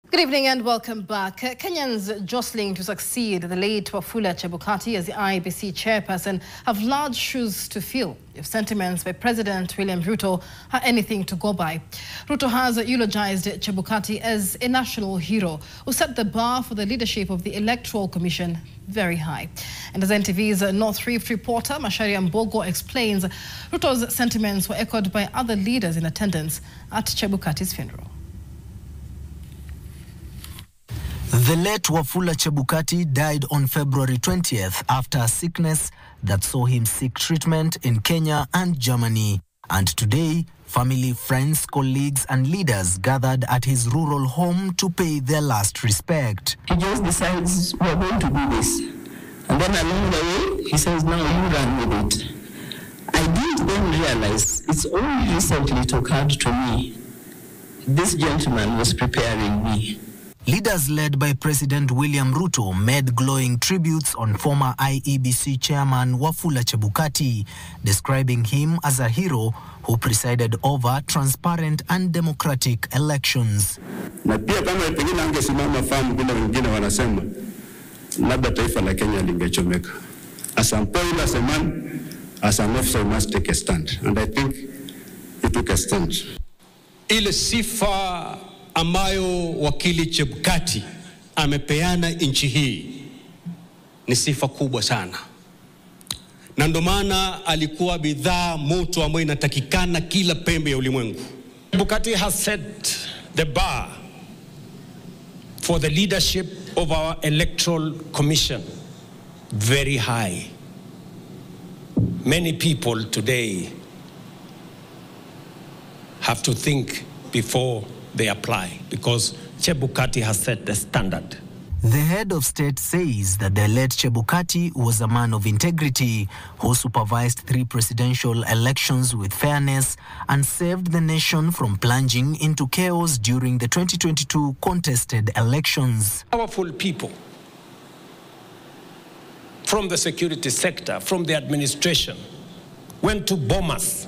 Good evening and welcome back. Kenyans jostling to succeed the late Wafula Chebukati as the IEBC chairperson have large shoes to fill if sentiments by President William Ruto are anything to go by. Ruto has eulogized Chebukati as a national hero who set the bar for the leadership of the Electoral Commission very high. And as NTV's North Rift reporter Macharia Mbogo explains, Ruto's sentiments were echoed by other leaders in attendance at Chebukati's funeral. The late Wafula Chebukati died on February 20th after a sickness that saw him seek treatment in Kenya and Germany. And today, family, friends, colleagues and leaders gathered at his rural home to pay their last respect. He just decides we're going to do this. And then along the way, he says, now you run with it. I didn't then realize, it's only recently it occurred to me, this gentleman was preparing me. Leaders led by President William Ruto made glowing tributes on former IEBC chairman Wafula Chebukati, describing him as a hero who presided over transparent and democratic elections. Na pia kama pengine angesimama fahamu kuna wengine wanasema labda taifa la Kenya lingechomeka. As a employee, as a man, as an officer, must take a stand. And I think he took a stand. Ile sifa ambayo wakili Chebukati amepeana nchi hii ni sifa kubwa sana. Na ndo maana alikuwa bidhaa moto ambayo inatakikana kila pembe ya ulimwengu. Chebukati has set the bar for the leadership of our Electoral Commission very high. Many people today have to think before they apply, because Chebukati has set the standard. The head of state says that the late Chebukati was a man of integrity who supervised 3 presidential elections with fairness and saved the nation from plunging into chaos during the 2022 contested elections. Powerful people from the security sector, from the administration, went to Bomas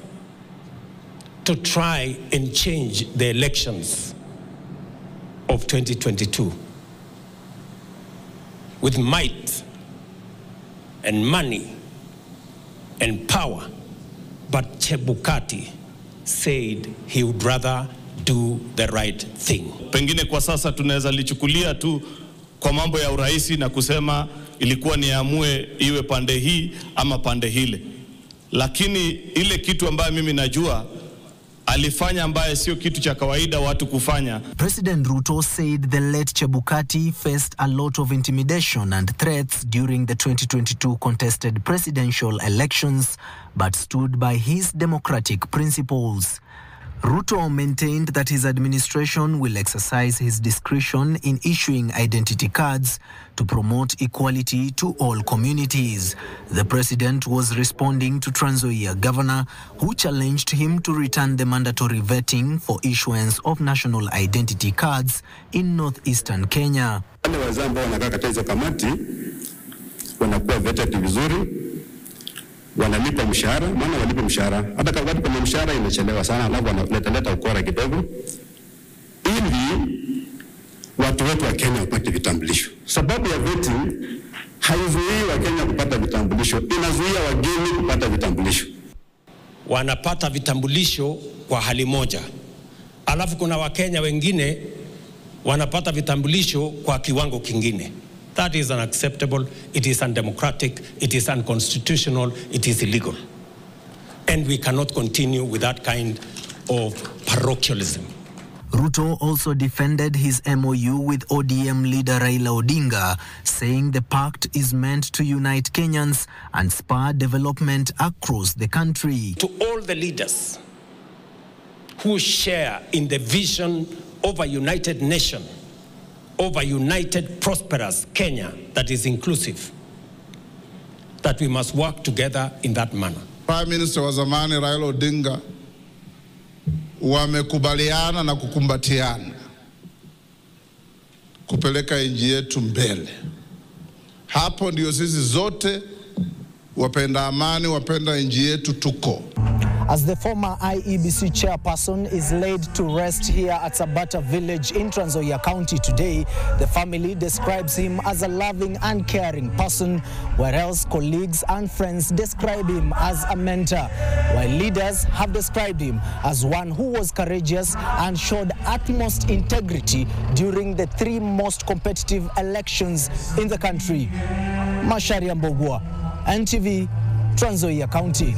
to try and change the elections of 2022 with might and money and power. But Chebukati said he would rather do the right thing. Pengine kwa sasa tunaweza lichukulia tu kwa mambo ya uraisi na kusema ilikuwa niamue iwe pande hii ama pande hile. Lakini ile kitu ambayo mimi najua alifanya ambaye sio kitu cha kawaida watu kufanya. President Ruto said the late Chebukati faced a lot of intimidation and threats during the 2022 contested presidential elections, but stood by his democratic principles. Ruto maintained that his administration will exercise his discretion in issuing identity cards to promote equality to all communities. The president was responding to Trans Nzoia governor who challenged him to return the mandatory vetting for issuance of national identity cards in northeastern Kenya. Wale wazee ambao wanakaa katika hizo kamati wanakuwa vetted vizuri, wanalipa mshahara, maana walipa mshahara. Hata kama walipa mshahara inachelewa sana, alafu wanaleta ukora kidogo ili watu wetu wa Kenya wapate vitambulisho. Sababu ya vetting haizuii wa Kenya kupata vitambulisho, inazuia wageni kupata vitambulisho. Wanapata vitambulisho kwa hali moja. Alafu kuna Wakenya wengine wanapata vitambulisho kwa kiwango kingine. That is unacceptable, it is undemocratic, it is unconstitutional, it is illegal. And we cannot continue with that kind of parochialism. Ruto also defended his MOU with ODM leader Raila Odinga, saying the pact is meant to unite Kenyans and spur development across the country. To all the leaders who share in the vision of a united nation, of a united, prosperous Kenya that is inclusive, that we must work together in that manner. Prime Minister wa zamani Raila Odinga wamekubaliana na kukumbatiana kupeleka nchi yetu mbele. Hapo ndio sisi zote wapenda amani, wapenda nchi yetu tuko. As the former IEBC chairperson is laid to rest here at Sabata village in Trans Nzoia County today, the family describes him as a loving and caring person, whereas colleagues and friends describe him as a mentor, while leaders have described him as one who was courageous and showed utmost integrity during the 3 most competitive elections in the country. Macharia Mbogwa, NTV, Trans Nzoia County.